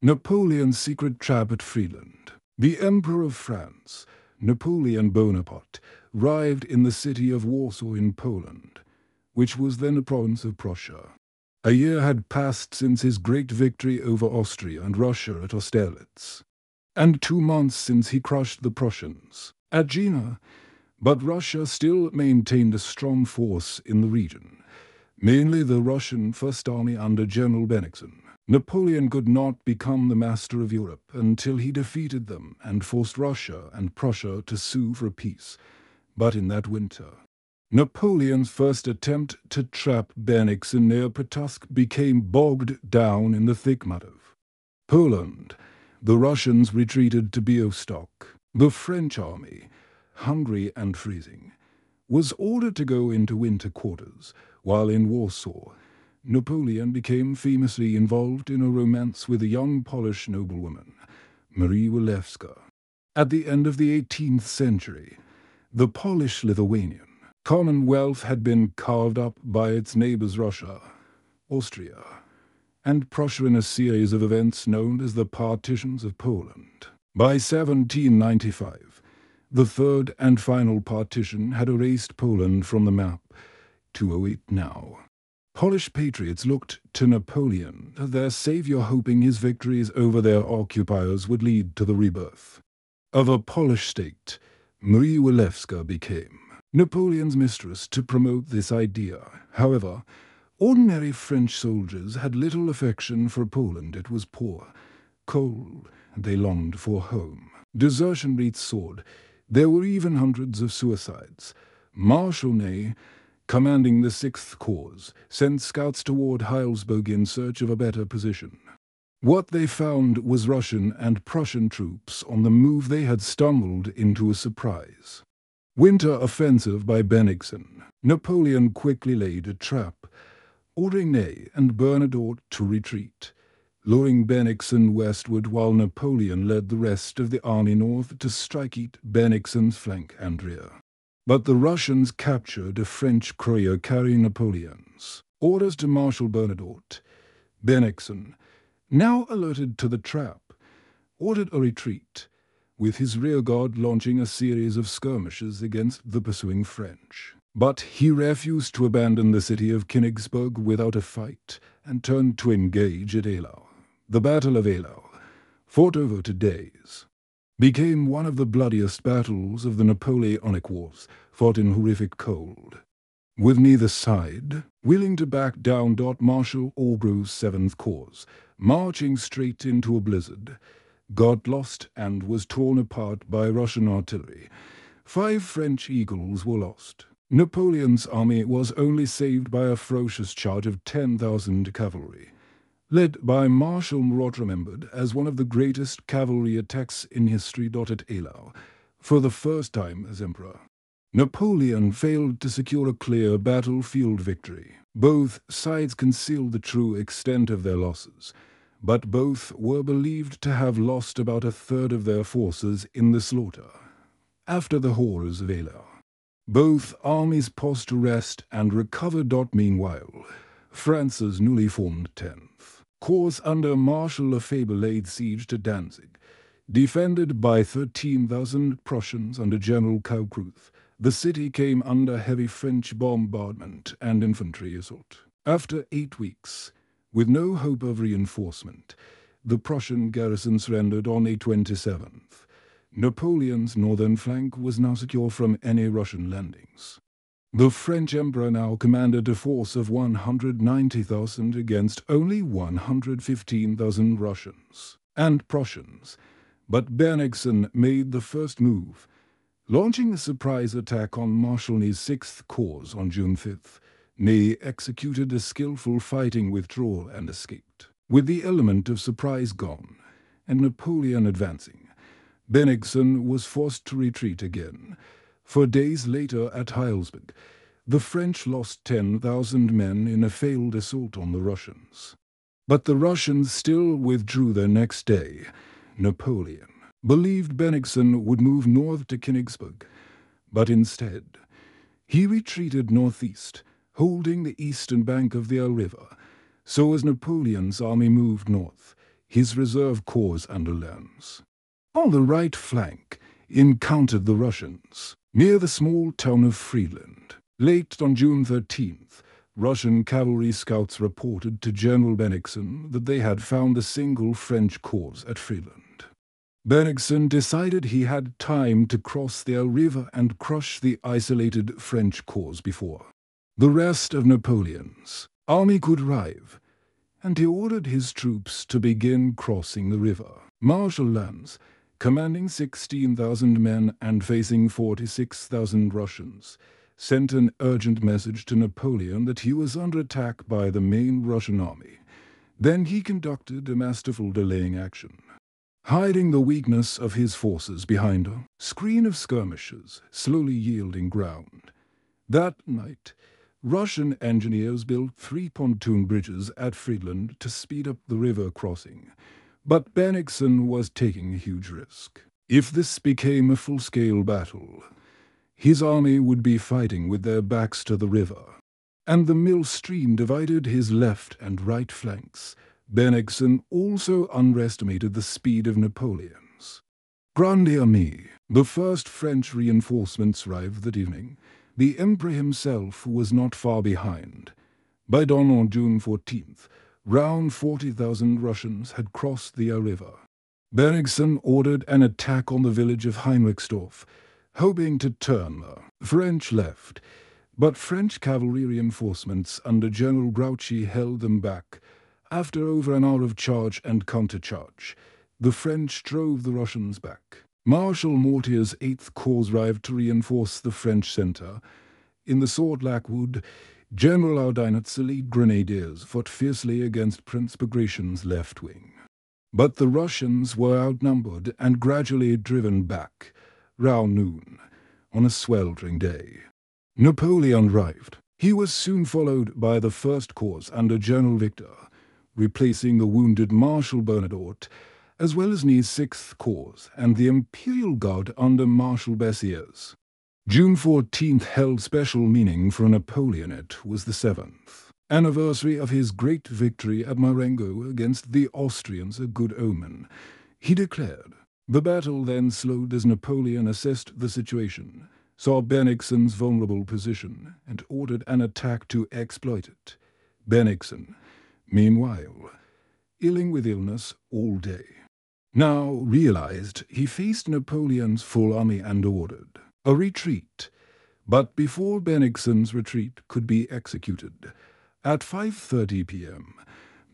Napoleon's secret trap at Friedland. The Emperor of France, Napoleon Bonaparte, arrived in the city of Warsaw in Poland, which was then a province of Prussia. A year had passed since his great victory over Austria and Russia at Austerlitz, and 2 months since he crushed the Prussians at Jena, but Russia still maintained a strong force in the region, mainly the Russian First Army under General Bennigsen. Napoleon could not become the master of Europe until he defeated them and forced Russia and Prussia to sue for peace. But in that winter, Napoleon's first attempt to trap Bennigsen near Petosk became bogged down in the thick mud of Poland. The Russians retreated to Białystok. The French army, hungry and freezing, was ordered to go into winter quarters, while in Warsaw, Napoleon became famously involved in a romance with a young Polish noblewoman, Marie Walewska. At the end of the 18th century, the Polish-Lithuanian Commonwealth had been carved up by its neighbors Russia, Austria, and Prussia in a series of events known as the Partitions of Poland. By 1795, the third and final partition had erased Poland from the map. 208 now. Polish patriots looked to Napoleon as their savior, hoping his victories over their occupiers would lead to the rebirth of a Polish state. Marie Walewska became Napoleon's mistress to promote this idea. However, ordinary French soldiers had little affection for Poland. It was poor, cold, and they longed for home. Desertion rates soared. There were even hundreds of suicides. Marshal Ney, commanding the 6th Corps, sent scouts toward Heilsberg in search of a better position. What they found was Russian and Prussian troops on the move. They had stumbled into a surprise winter offensive by Bennigsen. Napoleon quickly laid a trap, ordering Ney and Bernadotte to retreat, luring Bennigsen westward while Napoleon led the rest of the army north to strike at Bennigsen's flank and rear. But the Russians captured a French courier carrying Napoleon's orders to Marshal Bernadotte. Bennigsen, now alerted to the trap, ordered a retreat, with his rearguard launching a series of skirmishes against the pursuing French. But he refused to abandon the city of Königsberg without a fight and turned to engage at Eylau. The Battle of Eylau, fought over 2 days, became one of the bloodiest battles of the Napoleonic Wars, fought in horrific cold, with neither side willing to back down. Marshal Aubrey's 7th Corps, marching straight into a blizzard, got lost and was torn apart by Russian artillery. 5 French Eagles were lost. Napoleon's army was only saved by a ferocious charge of 10,000 cavalry, led by Marshal Murat, remembered as one of the greatest cavalry attacks in history. At Eylau, for the first time as emperor, Napoleon failed to secure a clear battlefield victory. Both sides concealed the true extent of their losses, but both were believed to have lost about 1/3 of their forces in the slaughter. After the horrors of Eylau, both armies paused to rest and recovered. Meanwhile, France's newly formed 10th Corps under Marshal Lefebvre laid siege to Danzig. Defended by 13,000 Prussians under General Kaukreuth, the city came under heavy French bombardment and infantry assault. After 8 weeks, with no hope of reinforcement, the Prussian garrison surrendered on May 27th. Napoleon's northern flank was now secure from any Russian landings. The French emperor now commanded a force of 190,000 against only 115,000 Russians and Prussians. But Bennigsen made the first move, launching a surprise attack on Marshal Ney's 6th Corps on June 5th. Ney executed a skillful fighting withdrawal and escaped. With the element of surprise gone, and Napoleon advancing, Bennigsen was forced to retreat again. For days later at Heilsberg, the French lost 10,000 men in a failed assault on the Russians. But the Russians still withdrew the next day. Napoleon believed Bennigsen would move north to Königsberg, but instead, he retreated northeast, holding the eastern bank of the Eylau River. So as Napoleon's army moved north, his reserve corps under Lens. On the right flank encountered the Russians, near the small town of Friedland. Late on June 13th, Russian cavalry scouts reported to General Bennigsen that they had found a single French corps at Friedland. Bennigsen decided he had time to cross the Eylau River and crush the isolated French corps before the rest of Napoleon's army could arrive, and he ordered his troops to begin crossing the river. Marshal Lannes, commanding 16,000 men and facing 46,000 Russians, sent an urgent message to Napoleon that he was under attack by the main Russian army. Then he conducted a masterful delaying action, hiding the weakness of his forces behind a screen of skirmishers, slowly yielding ground. That night, Russian engineers built 3 pontoon bridges at Friedland to speed up the river crossing. But Bennigsen was taking a huge risk. If this became a full-scale battle, his army would be fighting with their backs to the river, and the Mill stream divided his left and right flanks. Bennigsen also underestimated the speed of Napoleon's Grande Armée. The first French reinforcements arrived that evening. The Emperor himself was not far behind. By dawn on June 14th, round 40,000 Russians had crossed the Eylau River. Bennigsen ordered an attack on the village of Heinrichsdorf, hoping to turn the French left, but French cavalry reinforcements under General Grouchy held them back. After over an hour of charge and countercharge, the French drove the Russians back. Marshal Mortier's 8th Corps arrived to reinforce the French centre. In the Sword-Lac Wood, General Ardinat's elite grenadiers fought fiercely against Prince Bagration's left wing. But the Russians were outnumbered and gradually driven back, round noon, on a sweltering day. Napoleon arrived. He was soon followed by the 1st Corps under General Victor, replacing the wounded Marshal Bernadotte, as well as Ney's 6th Corps and the Imperial Guard under Marshal Bessières. June 14th held special meaning for Napoleon. It was the 7th anniversary of his great victory at Marengo against the Austrians, a good omen, he declared. The battle then slowed as Napoleon assessed the situation, saw Bennigsen's vulnerable position, and ordered an attack to exploit it. Bennigsen, meanwhile, ailing with illness all day, now realized he faced Napoleon's full army and ordered a retreat. But before Bennigsen's retreat could be executed, at 5:30 p.m.,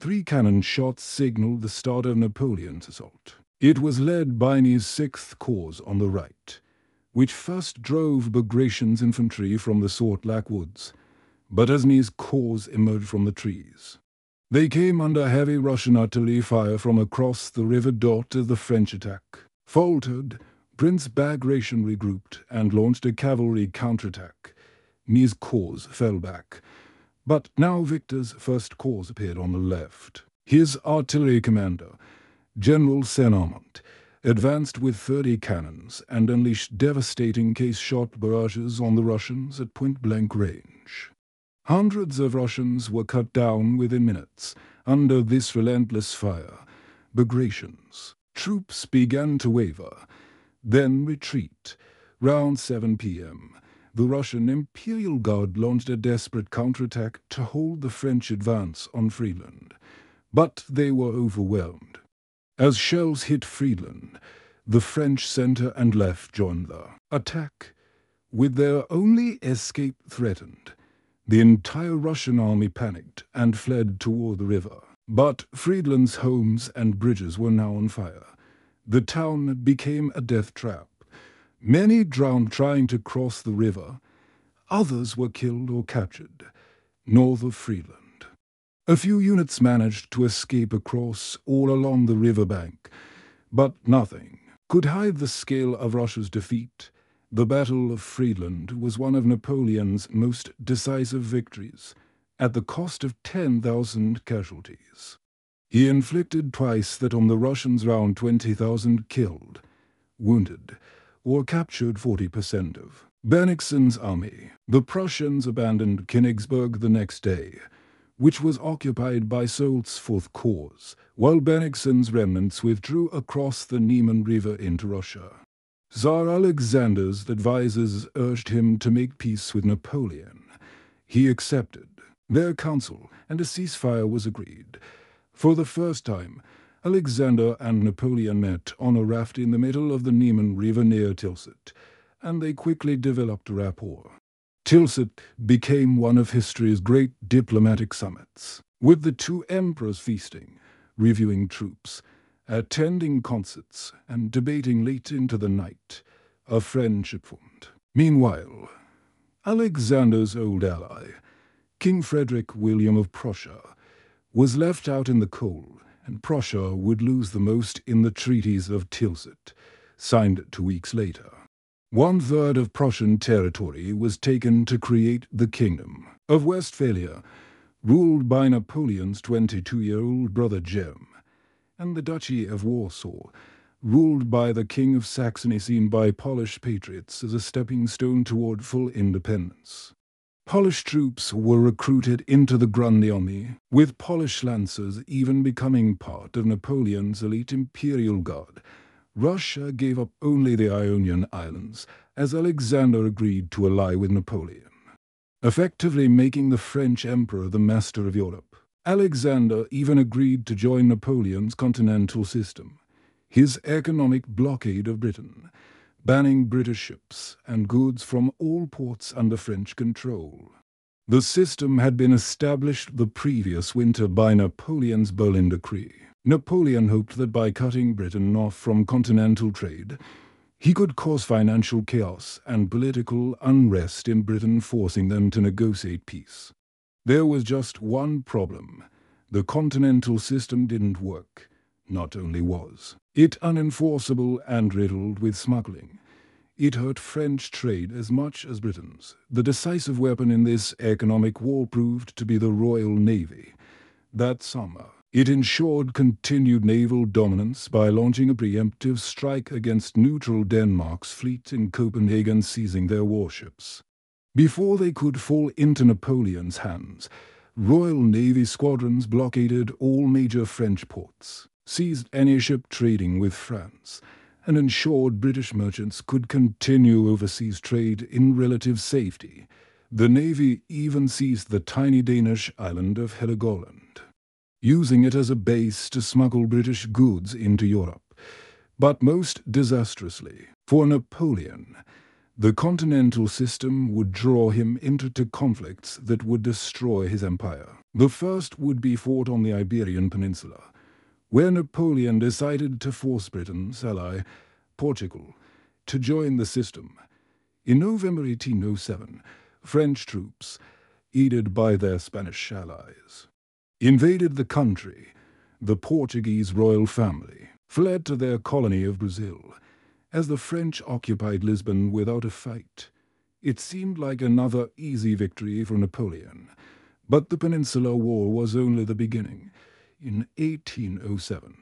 3 cannon shots signaled the start of Napoleon's assault. It was led by Ney's 6th Corps on the right, which first drove Bagration's infantry from the Sword-Lac Woods, but as Ney's corps emerged from the trees, they came under heavy Russian artillery fire from across the River Dot as the French attack faltered. Prince Bagration regrouped and launched a cavalry counterattack. Ney's corps fell back, but now Victor's 1st Corps appeared on the left. His artillery commander, General Saint-Amand, advanced with 30 cannons and unleashed devastating case-shot barrages on the Russians at point-blank range. Hundreds of Russians were cut down within minutes. Under this relentless fire, Bagration's troops began to waver, then retreat. Round 7 p.m., the Russian Imperial Guard launched a desperate counterattack to hold the French advance on Friedland, but they were overwhelmed. As shells hit Friedland, the French centre and left joined the attack. With their only escape threatened, the entire Russian army panicked and fled toward the river. But Friedland's homes and bridges were now on fire. The town became a death trap. Many drowned trying to cross the river. Others were killed or captured north of Friedland. A few units managed to escape across all along the riverbank, but nothing could hide the scale of Russia's defeat. The Battle of Friedland was one of Napoleon's most decisive victories, at the cost of 10,000 casualties. He inflicted twice that on the Russians, round 20,000 killed, wounded, or captured 40% of Bennigsen's army. The Prussians abandoned Königsberg the next day, which was occupied by Soult's Fourth Corps, while Bennigsen's remnants withdrew across the Niemen River into Russia. Tsar Alexander's advisers urged him to make peace with Napoleon. He accepted their counsel, and a ceasefire was agreed. For the first time, Alexander and Napoleon met on a raft in the middle of the Niemen River near Tilsit, and they quickly developed a rapport. Tilsit became one of history's great diplomatic summits, with the two emperors feasting, reviewing troops, attending concerts, and debating late into the night. A friendship formed. Meanwhile, Alexander's old ally, King Frederick William of Prussia, was left out in the cold, and Prussia would lose the most in the treaties of Tilsit, signed 2 weeks later. 1/3 of Prussian territory was taken to create the Kingdom of Westphalia, ruled by Napoleon's 22-year-old brother Jem, and the Duchy of Warsaw, ruled by the King of Saxony, seen by Polish patriots as a stepping stone toward full independence. Polish troops were recruited into the Grande Army, with Polish lancers even becoming part of Napoleon's elite imperial guard. Russia gave up only the Ionian Islands, as Alexander agreed to ally with Napoleon, effectively making the French emperor the master of Europe. Alexander even agreed to join Napoleon's continental system, his economic blockade of Britain, banning British ships and goods from all ports under French control. The system had been established the previous winter by Napoleon's Berlin Decree. Napoleon hoped that by cutting Britain off from continental trade, he could cause financial chaos and political unrest in Britain, forcing them to negotiate peace. There was just one problem. The continental system didn't work. Not only was it unenforceable and riddled with smuggling, it hurt French trade as much as Britain's. The decisive weapon in this economic war proved to be the Royal Navy. That summer, it ensured continued naval dominance by launching a preemptive strike against neutral Denmark's fleet in Copenhagen, seizing their warships. Before they could fall into Napoleon's hands, Royal Navy squadrons blockaded all major French ports, seized any ship trading with France, and ensured British merchants could continue overseas trade in relative safety. The Navy even seized the tiny Danish island of Heligoland, using it as a base to smuggle British goods into Europe. But most disastrously for Napoleon, the continental system would draw him into conflicts that would destroy his empire. The first would be fought on the Iberian Peninsula, where Napoleon decided to force Britain's ally, Portugal, to join the system. In November 1807, French troops, aided by their Spanish allies, invaded the country. The Portuguese royal family fled to their colony of Brazil, as the French occupied Lisbon without a fight. It seemed like another easy victory for Napoleon, but the Peninsular War was only the beginning. In 1807,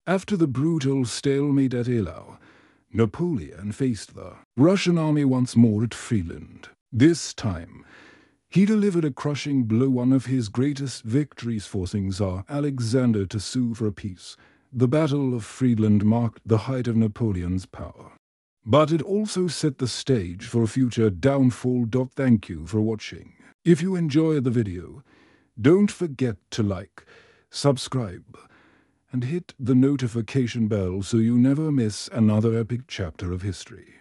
after the brutal stalemate at Eylau, Napoleon faced the Russian army once more at Friedland. This time, he delivered a crushing blow, one of his greatest victories, forcing Tsar Alexander to sue for a peace. The Battle of Friedland marked the height of Napoleon's power, but it also set the stage for a future downfall. Thank you for watching. If you enjoyed the video, don't forget to like, subscribe, and hit the notification bell so you never miss another epic chapter of history.